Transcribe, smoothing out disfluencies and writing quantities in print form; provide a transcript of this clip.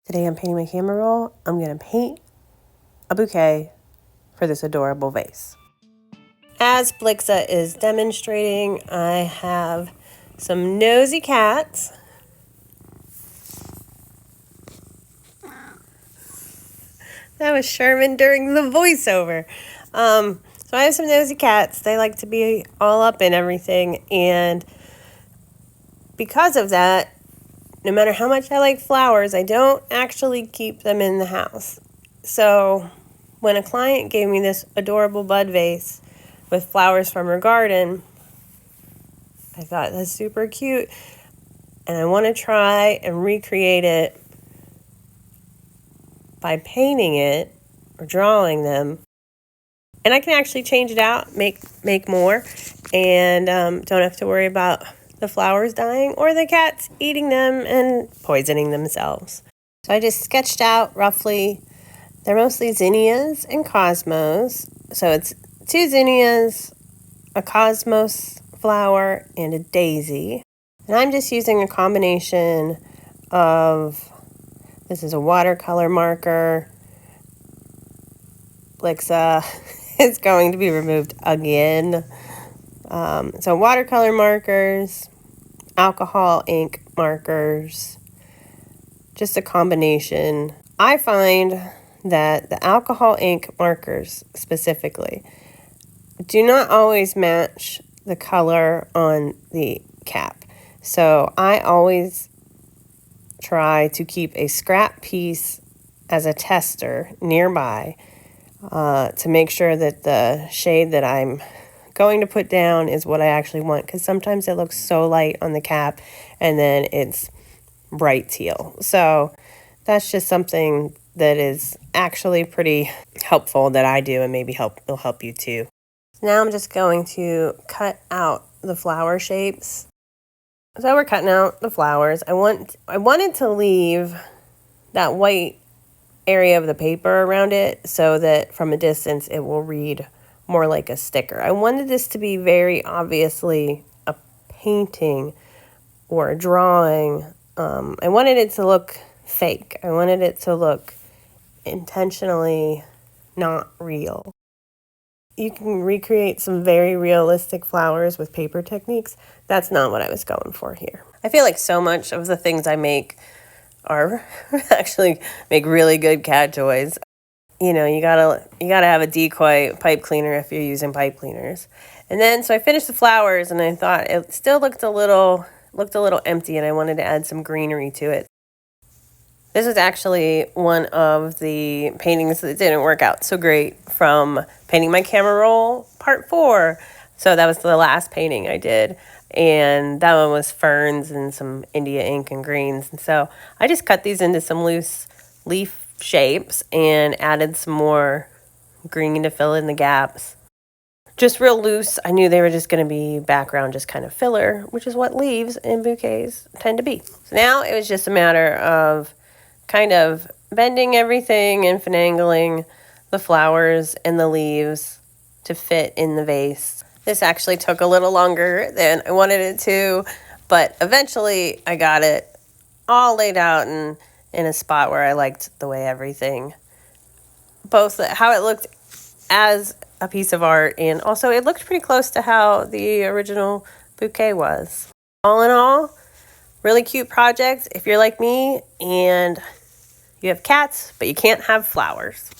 Today I'm painting my camera roll. I'm going to paint a bouquet for this adorable vase. As Blixa is demonstrating, I have some nosy cats. That was Sherman during the voiceover. So I have some nosy cats. They like to be all up in everything, and because of that, no matter how much I like flowers, I don't actually keep them in the house. So when a client gave me this adorable bud vase with flowers from her garden, I thought that's super cute, and I want to try and recreate it by painting it or drawing them. And I can actually change it out, make more, and don't have to worry about the flowers dying or the cats eating them and poisoning themselves. So I just sketched out roughly, they're mostly zinnias and cosmos. So it's 2 zinnias, a cosmos flower, and a daisy. And I'm just using a combination of, this is a watercolor marker. Blixa is going to be removed again. So watercolor markers, alcohol ink markers, just a combination. I find that the alcohol ink markers specifically do not always match the color on the cap. So I always try to keep a scrap piece as a tester nearby to make sure that the shade that I'm going to put down is what I actually want, because sometimes it looks so light on the cap and then it's bright teal. So that's just something that is actually pretty helpful that I do, and maybe it'll help you too. Now I'm just going to cut out the flower shapes. So we're cutting out the flowers. I wanted to leave that white area of the paper around it so that from a distance it will read more like a sticker. I wanted this to be very obviously a painting or a drawing. I wanted it to look fake. I wanted it to look intentionally not real. You can recreate some very realistic flowers with paper techniques. That's not what I was going for here. I feel like so much of the things I make are actually make really good cat toys. You know, you gotta have a decoy pipe cleaner if you're using pipe cleaners. And then so I finished the flowers, and I thought it still looked a little empty, and I wanted to add some greenery to it. This is actually one of the paintings that didn't work out so great from painting my camera roll part 4. So that was the last painting I did. And that one was ferns and some India ink and greens. And so I just cut these into some loose leaf shapes and added some more green to fill in the gaps. Just real loose. I knew they were just going to be background, just kind of filler, which is what leaves in bouquets tend to be. So now it was just a matter of kind of bending everything and finagling the flowers and the leaves to fit in the vase. This actually took a little longer than I wanted it to, but eventually I got it all laid out in a spot where I liked the way everything, both how it looked as a piece of art, and also it looked pretty close to how the original bouquet was. All in all, really cute project if you're like me and you have cats, but you can't have flowers.